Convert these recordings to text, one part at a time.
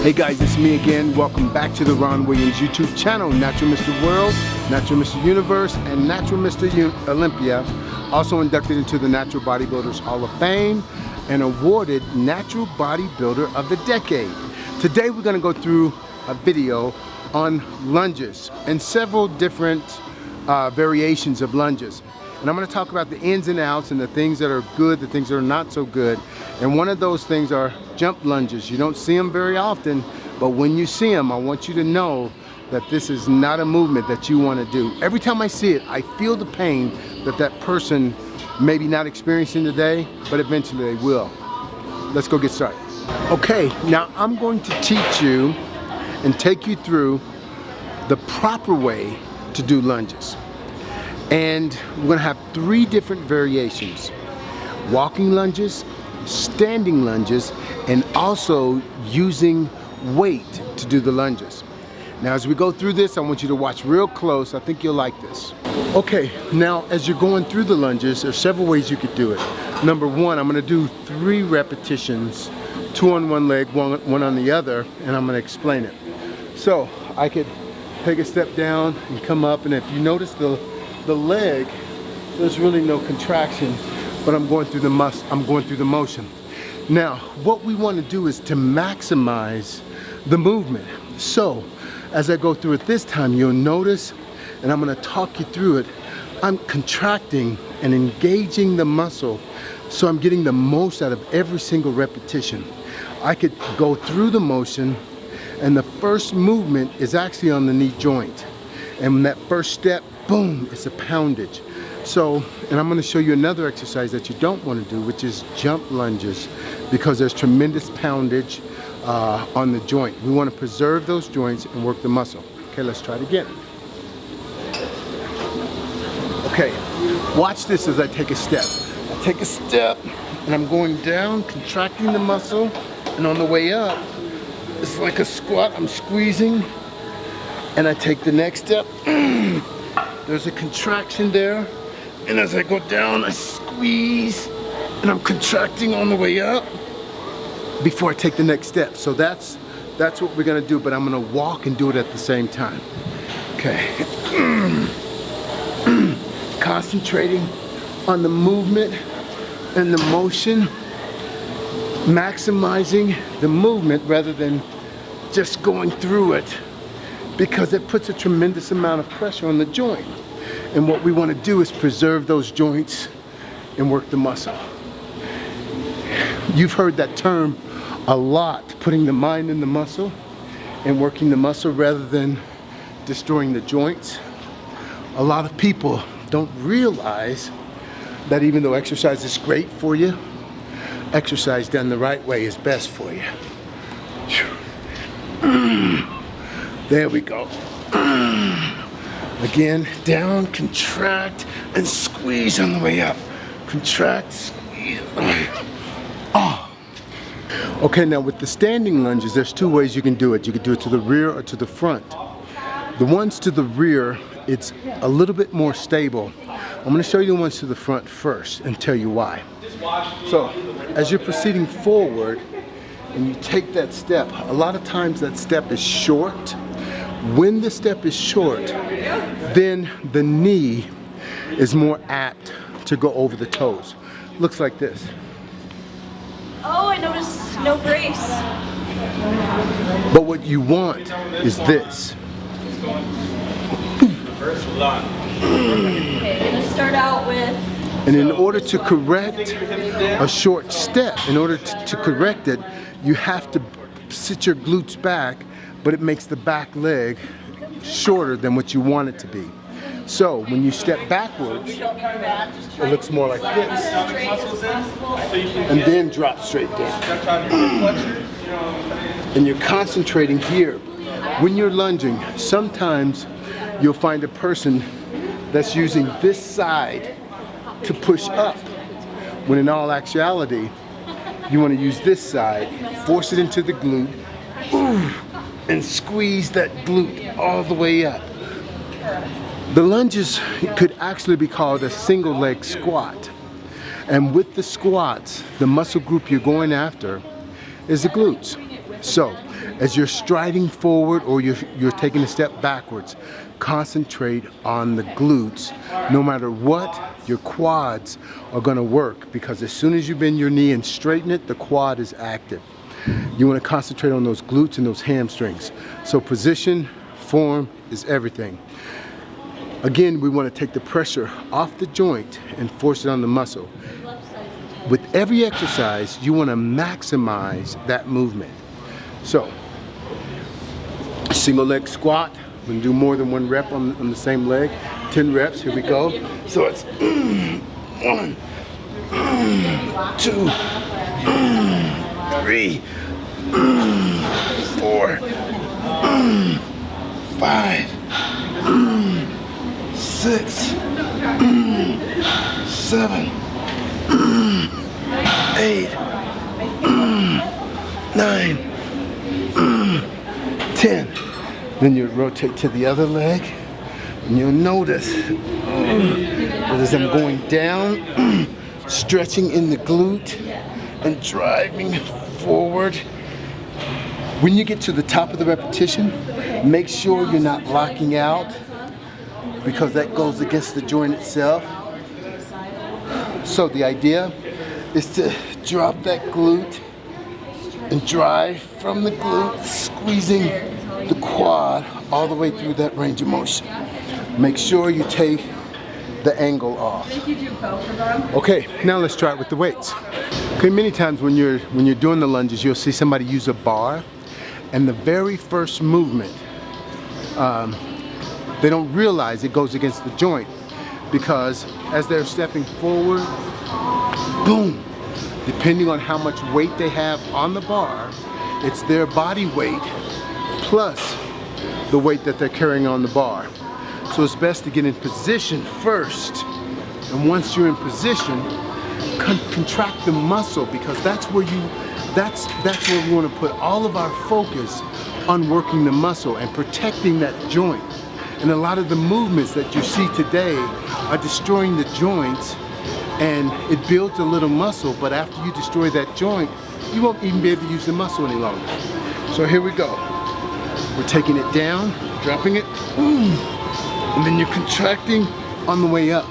Hey guys, it's me again. Welcome back to the Ron Williams YouTube channel. Natural Mr. World, Natural Mr. Universe, and Natural Mr. Olympia. Also inducted into the Natural Bodybuilders Hall of Fame and awarded Natural Bodybuilder of the Decade. Today we're going to go through a video on lunges and several different variations of lunges. And I'm going to talk about the ins and outs and the things that are good, the things that are not so good. And one of those things are jump lunges. You don't see them very often, but when you see them, I want you to know that this is not a movement that you want to do. Every time I see it, I feel the pain that that person may be not experiencing today, but eventually they will. Let's go get started. Okay, now I'm going to teach you and take you through the proper way to do lunges. And we're going to have three different variations: walking lunges, standing lunges, and also using weight to do the lunges. Now as we go through this, I want you to watch real close. I think you'll like this. Okay, now as you're going through the lunges, there's several ways you could do it. Number one, I'm going to do 3 repetitions, 2 on one leg, one on the other, and I'm going to explain it. So I could take a step down and come up, and if you notice the leg, there's really no contraction, but I'm going through the motion. Now, what we want to do is to maximize the movement. So, as I go through it this time, you'll notice, and I'm going to talk you through it, I'm contracting and engaging the muscle, so I'm getting the most out of every single repetition. I could go through the motion, and the first movement is actually on the knee joint. And that first step, boom, it's a poundage. So, and I'm going to show you another exercise that you don't want to do, which is jump lunges, because there's tremendous poundage on the joint. We want to preserve those joints and work the muscle. Okay, let's try it again. Okay, watch this as I take a step. I take a step and I'm going down, contracting the muscle, and on the way up, it's like a squat, I'm squeezing, and I take the next step. There's a contraction there, and as I go down, I squeeze, and I'm contracting on the way up before I take the next step. So that's what we're gonna do, but I'm gonna walk and do it at the same time. Okay. Concentrating on the movement and the motion, maximizing the movement rather than just going through it, because it puts a tremendous amount of pressure on the joint. And what we want to do is preserve those joints and work the muscle. You've heard that term a lot, putting the mind in the muscle and working the muscle rather than destroying the joints. A lot of people don't realize that even though exercise is great for you, exercise done the right way is best for you. There we go. Again, down, contract, and squeeze on the way up. Contract, squeeze. Oh. Okay, now with the standing lunges, there's 2 ways you can do it. You can do it to the rear or to the front. The ones to the rear, it's a little bit more stable. I'm going to show you the ones to the front first and tell you why. So, as you're proceeding forward and you take that step, a lot of times that step is short. When the step is short, then the knee is more apt to go over the toes. Looks like this. Oh, I noticed no brace. But what you want is this. Okay, I'm gonna start out with... And in order to correct a short step, in order to correct it, you have to sit your glutes back, but it makes the back leg shorter than what you want it to be. So when you step backwards, it looks more like this, and then drop straight down. And you're concentrating here. When you're lunging, sometimes you'll find a person that's using this side to push up, when in all actuality, you want to use this side, force it into the glute, and squeeze that glute all the way up. The lunges could actually be called a single leg squat. And with the squats, the muscle group you're going after is the glutes. So, as you're striding forward or you're taking a step backwards, concentrate on the glutes. No matter what, your quads are gonna work, because as soon as you bend your knee and straighten it, the quad is active. You wanna concentrate on those glutes and those hamstrings. So position, form is everything. Again, we wanna take the pressure off the joint and force it on the muscle. With every exercise, you wanna maximize that movement. So, single leg squat. We're gonna do more than one rep on the same leg. 10 reps, here we go. So it's 1, 2, 3, 4, 5, 6, 7, 8, 9, 10. Then you rotate to the other leg, and you'll notice that as I'm going down, stretching in the glute and driving forward. When you get to the top of the repetition, make sure you're not locking out, because that goes against the joint itself. So the idea is to drop that glute and drive from the glute, squeezing the quad all the way through that range of motion. Make sure you take the angle off. Okay, now let's try it with the weights. Okay, many times when you're doing the lunges, you'll see somebody use a bar, and the very first movement, they don't realize it goes against the joint, because as they're stepping forward, boom, depending on how much weight they have on the bar, it's their body weight plus the weight that they're carrying on the bar. So it's best to get in position first, and once you're in position, contract the muscle, because that's where we want to put all of our focus on working the muscle and protecting that joint. And a lot of the movements that you see today are destroying the joints, and it builds a little muscle, but after you destroy that joint, you won't even be able to use the muscle any longer. So here we go. We're taking it down, dropping it, and then you're contracting on the way up.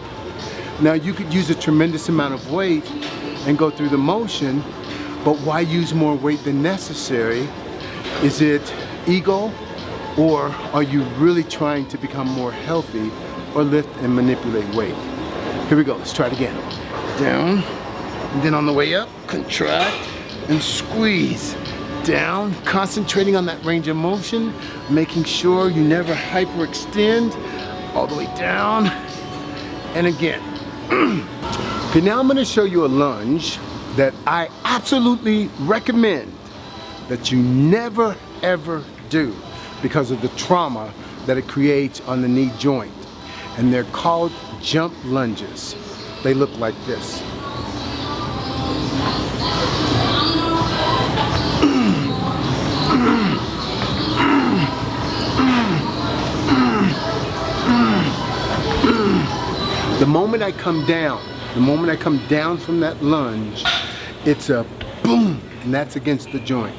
Now you could use a tremendous amount of weight and go through the motion, but why use more weight than necessary? Is it ego, or are you really trying to become more healthy or lift and manipulate weight? Here we go, let's try it again. Down, and then on the way up, contract and squeeze. Down, concentrating on that range of motion, making sure you never hyperextend, all the way down, and again. Okay, now I'm gonna show you a lunge that I absolutely recommend that you never ever do, because of the trauma that it creates on the knee joint. And they're called jump lunges. They look like this. The moment I come down from that lunge, it's a boom, and that's against the joint.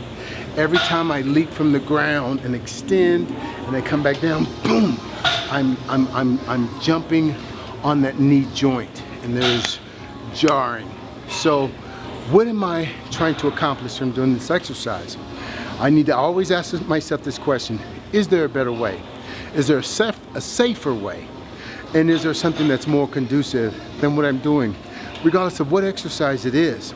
Every time I leap from the ground and extend, and I come back down, boom, I'm jumping on that knee joint, and there's jarring. So what am I trying to accomplish from doing this exercise? I need to always ask myself this question: is there a better way? Is there a safer way? And is there something that's more conducive than what I'm doing? Regardless of what exercise it is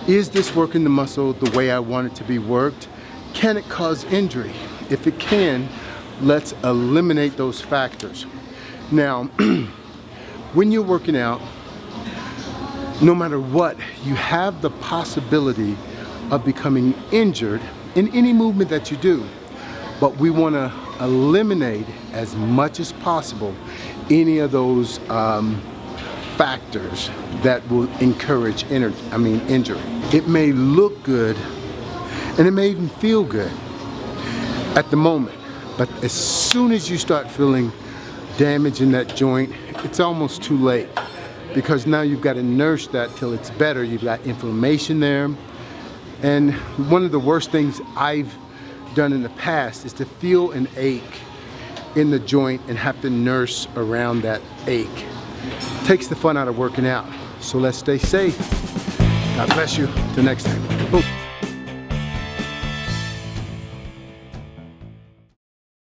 this working the muscle the way I want it to be worked? Can it cause injury? If it can, let's eliminate those factors. Now, when you're working out, no matter what, you have the possibility of becoming injured in any movement that you do. But we want to eliminate as much as possible any of those factors that will encourage injury. It may look good, and it may even feel good at the moment, but as soon as you start feeling damage in that joint, it's almost too late, because now you've got to nurse that till it's better. You've got inflammation there. And one of the worst things I've done in the past is to feel an ache in the joint and have to nurse around that ache. Takes the fun out of working out. So let's stay safe. God bless you. Till next time. Boom.